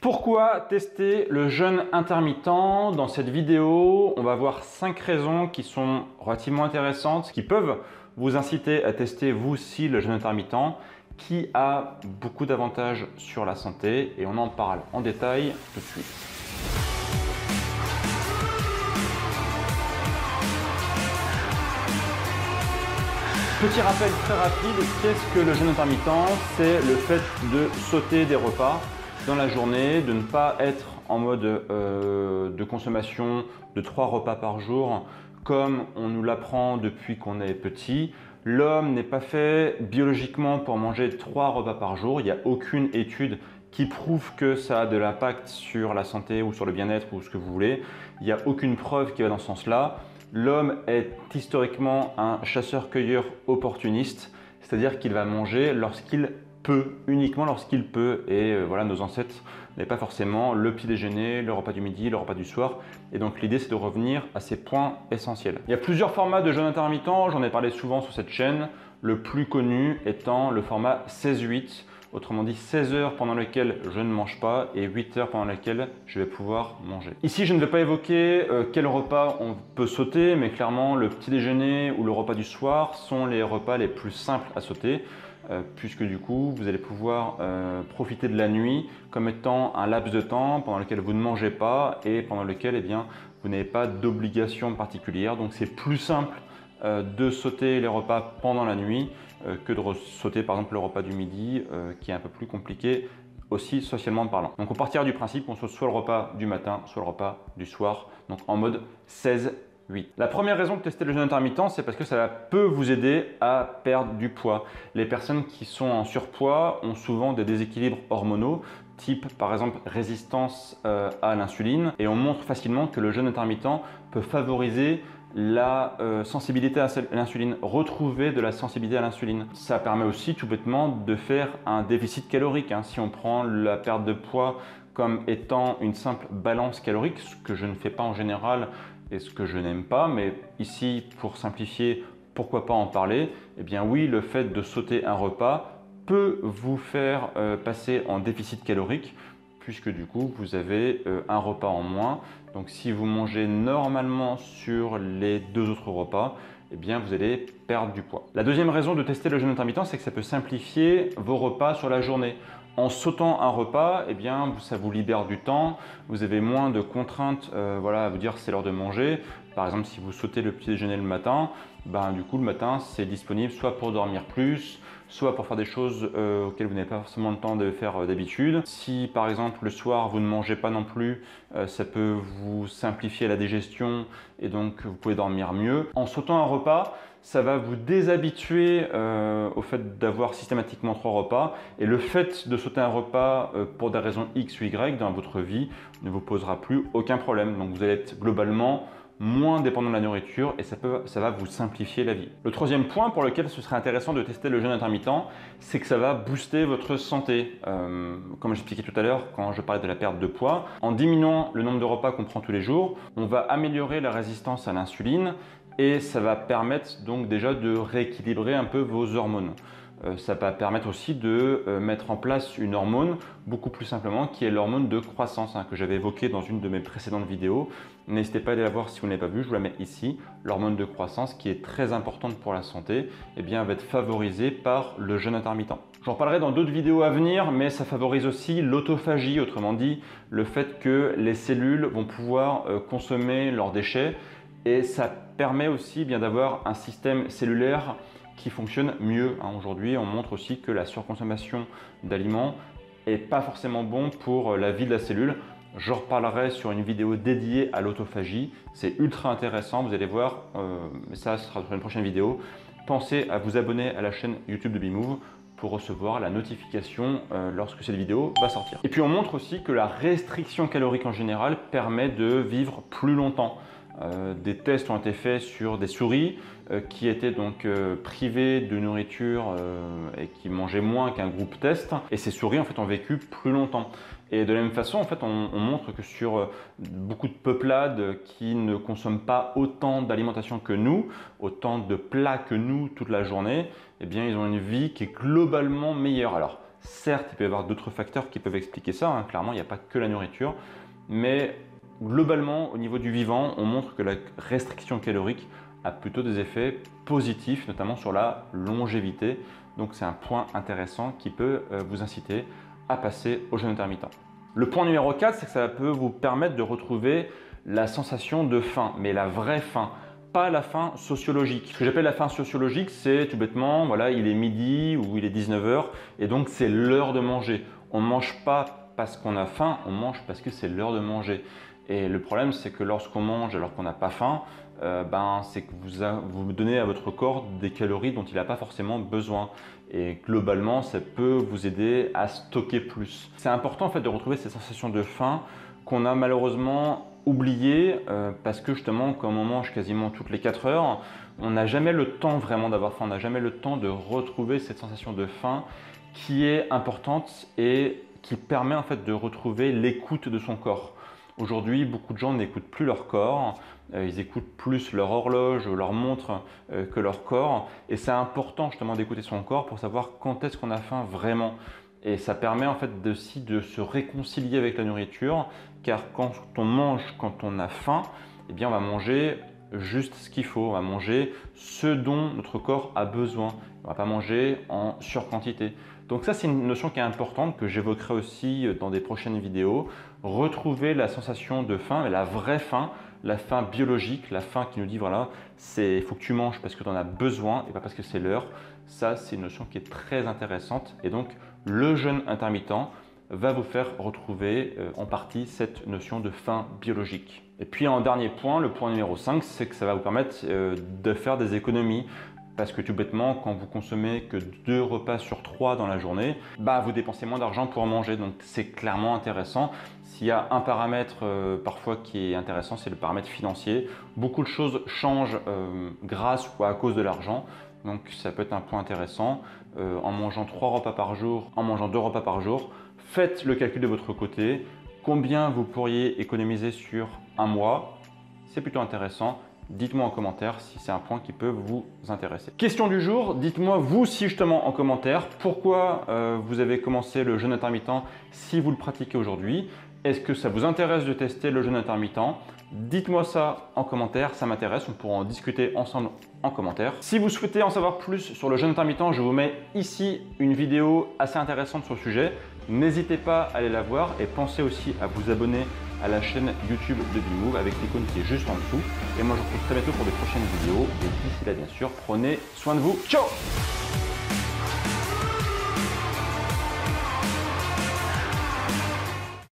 Pourquoi tester le jeûne intermittent? Dans cette vidéo, on va voir 5 raisons qui sont relativement intéressantes, qui peuvent vous inciter à tester vous aussi le jeûne intermittent, qui a beaucoup d'avantages sur la santé et on en parle en détail tout de suite. Petit rappel très rapide, qu'est-ce que le jeûne intermittent? C'est le fait de sauter des repas dans la journée, de ne pas être en mode de consommation de 3 repas par jour comme on nous l'apprend depuis qu'on est petit. L'homme n'est pas fait biologiquement pour manger 3 repas par jour. Il n'y a aucune étude qui prouve que ça a de l'impact sur la santé ou sur le bien-être ou ce que vous voulez. Il n'y a aucune preuve qui va dans ce sens-là. L'homme est historiquement un chasseur-cueilleur opportuniste, c'est-à-dire qu'il va manger lorsqu'il peut, uniquement lorsqu'il peut. Et voilà, nos ancêtres n'avaient pas forcément le petit déjeuner, le repas du midi, le repas du soir. Et donc l'idée, c'est de revenir à ces points essentiels. Il y a plusieurs formats de jeûne intermittent, j'en ai parlé souvent sur cette chaîne. Le plus connu étant le format 16-8. Autrement dit 16 heures pendant lesquelles je ne mange pas et 8 heures pendant lesquelles je vais pouvoir manger. Ici, je ne vais pas évoquer quel repas on peut sauter, mais clairement, le petit déjeuner ou le repas du soir sont les repas les plus simples à sauter, puisque du coup, vous allez pouvoir profiter de la nuit comme étant un laps de temps pendant lequel vous ne mangez pas et pendant lequel eh bien, vous n'avez pas d'obligation particulière. Donc, c'est plus simple de sauter les repas pendant la nuit que de sauter par exemple le repas du midi qui est un peu plus compliqué aussi socialement parlant. Donc on partira du principe qu'on saute soit le repas du matin, soit le repas du soir, donc en mode 16-8. La première raison de tester le jeûne intermittent, c'est parce que ça peut vous aider à perdre du poids. Les personnes qui sont en surpoids ont souvent des déséquilibres hormonaux, type par exemple résistance à l'insuline, et on montre facilement que le jeûne intermittent peut favoriser la sensibilité à l'insuline, retrouver de la sensibilité à l'insuline. Ça permet aussi tout bêtement de faire un déficit calorique. Si on prend la perte de poids comme étant une simple balance calorique, ce que je ne fais pas en général et ce que je n'aime pas, mais ici pour simplifier, pourquoi pas en parler? Eh bien oui, le fait de sauter un repas peut vous faire passer en déficit calorique, puisque du coup vous avez un repas en moins. Donc si vous mangez normalement sur les 2 autres repas, eh bien vous allez perdre du poids. La deuxième raison de tester le jeûne intermittent, c'est que ça peut simplifier vos repas sur la journée. En sautant un repas, eh bien, ça vous libère du temps, vous avez moins de contraintes voilà, à vous dire c'est l'heure de manger. Par exemple, si vous sautez le petit déjeuner le matin, du coup le matin c'est disponible soit pour dormir plus, soit pour faire des choses auxquelles vous n'avez pas forcément le temps de faire d'habitude. Si par exemple le soir vous ne mangez pas non plus, ça peut vous simplifier la digestion et donc vous pouvez dormir mieux. En sautant un repas, ça va vous déshabituer au fait d'avoir systématiquement 3 repas, et le fait de sauter un repas pour des raisons X ou Y dans votre vie ne vous posera plus aucun problème. Donc vous allez être globalement moins dépendant de la nourriture et ça va vous simplifier la vie. Le troisième point pour lequel ce serait intéressant de tester le jeûne intermittent, c'est que ça va booster votre santé. Comme j'expliquais tout à l'heure quand je parlais de la perte de poids, en diminuant le nombre de repas qu'on prend tous les jours, on va améliorer la résistance à l'insuline et ça va permettre donc déjà de rééquilibrer un peu vos hormones. Ça va permettre aussi de mettre en place une hormone beaucoup plus simplement qui est l'hormone de croissance que j'avais évoquée dans une de mes précédentes vidéos. N'hésitez pas à aller la voir si vous ne l'avez pas vue, je vous la mets ici. L'hormone de croissance qui est très importante pour la santé, eh bien, va être favorisée par le jeûne intermittent. J'en parlerai dans d'autres vidéos à venir, mais ça favorise aussi l'autophagie, autrement dit le fait que les cellules vont pouvoir consommer leurs déchets, et ça permet aussi bien d'avoir un système cellulaire qui fonctionne mieux. Aujourd'hui, on montre aussi que la surconsommation d'aliments n'est pas forcément bon pour la vie de la cellule. J'en reparlerai sur une vidéo dédiée à l'autophagie. C'est ultra intéressant, vous allez voir, mais ça sera sur une prochaine vidéo. Pensez à vous abonner à la chaîne YouTube de BeMove pour recevoir la notification lorsque cette vidéo va sortir. Et puis on montre aussi que la restriction calorique en général permet de vivre plus longtemps. Des tests ont été faits sur des souris qui étaient donc privées de nourriture et qui mangeaient moins qu'un groupe test, et ces souris en fait ont vécu plus longtemps. Et de la même façon, en fait, on montre que sur beaucoup de peuplades qui ne consomment pas autant d'alimentation que nous, autant de plats que nous toute la journée, eh bien, ils ont une vie qui est globalement meilleure. Alors, Certes, il peut y avoir d'autres facteurs qui peuvent expliquer ça, hein. Clairement, il n'y a pas que la nourriture, mais globalement, au niveau du vivant, on montre que la restriction calorique a plutôt des effets positifs, notamment sur la longévité. Donc c'est un point intéressant qui peut vous inciter à passer au jeûne intermittent. Le point numéro 4, c'est que ça peut vous permettre de retrouver la sensation de faim, mais la vraie faim, pas la faim sociologique. Ce que j'appelle la faim sociologique, c'est tout bêtement, voilà, il est midi ou il est 19 h et donc c'est l'heure de manger. On ne mange pas parce qu'on a faim, on mange parce que c'est l'heure de manger. Et le problème, c'est que lorsqu'on mange alors qu'on n'a pas faim, c'est que vous donnez à votre corps des calories dont il n'a pas forcément besoin. Et globalement, ça peut vous aider à stocker plus. C'est important en fait de retrouver ces sensations de faim qu'on a malheureusement oubliées parce que justement, comme on mange quasiment toutes les 4 heures, on n'a jamais le temps vraiment d'avoir faim, on n'a jamais le temps de retrouver cette sensation de faim qui est importante et qui permet en fait de retrouver l'écoute de son corps. Aujourd'hui, beaucoup de gens n'écoutent plus leur corps, ils écoutent plus leur horloge ou leur montre que leur corps. Et c'est important justement d'écouter son corps pour savoir quand est-ce qu'on a faim vraiment. Et ça permet en fait aussi de se réconcilier avec la nourriture, car quand on mange, quand on a faim, eh bien on va manger juste ce qu'il faut, on va manger ce dont notre corps a besoin. On ne va pas manger en surquantité. Donc ça, c'est une notion qui est importante, que j'évoquerai aussi dans des prochaines vidéos. Retrouver la sensation de faim, mais la vraie faim, la faim biologique, la faim qui nous dit voilà, il faut que tu manges parce que tu en as besoin et pas parce que c'est l'heure. Ça, c'est une notion qui est très intéressante. Et donc, le jeûne intermittent va vous faire retrouver en partie cette notion de faim biologique. Et puis en dernier point, le point numéro 5, c'est que ça va vous permettre de faire des économies. Parce que tout bêtement, quand vous consommez que 2 repas sur 3 dans la journée, vous dépensez moins d'argent pour manger. Donc c'est clairement intéressant. S'il y a un paramètre parfois qui est intéressant, c'est le paramètre financier. Beaucoup de choses changent grâce ou à cause de l'argent. Donc ça peut être un point intéressant. En mangeant 3 repas par jour, en mangeant 2 repas par jour, faites le calcul de votre côté. Combien vous pourriez économiser sur un mois? C'est plutôt intéressant. Dites-moi en commentaire si c'est un point qui peut vous intéresser. Question du jour, dites-moi vous aussi justement en commentaire pourquoi vous avez commencé le jeûne intermittent si vous le pratiquez aujourd'hui. Est-ce que ça vous intéresse de tester le jeûne intermittent? Dites-moi ça en commentaire, ça m'intéresse, on pourra en discuter ensemble en commentaire. Si vous souhaitez en savoir plus sur le jeûne intermittent, je vous mets ici une vidéo assez intéressante sur le sujet. N'hésitez pas à aller la voir et pensez aussi à vous abonner à la chaîne YouTube de Bimove avec l'icône qui est juste en dessous. Et moi je vous retrouve très bientôt pour de prochaines vidéos. Et d'ici là bien sûr, prenez soin de vous. Ciao!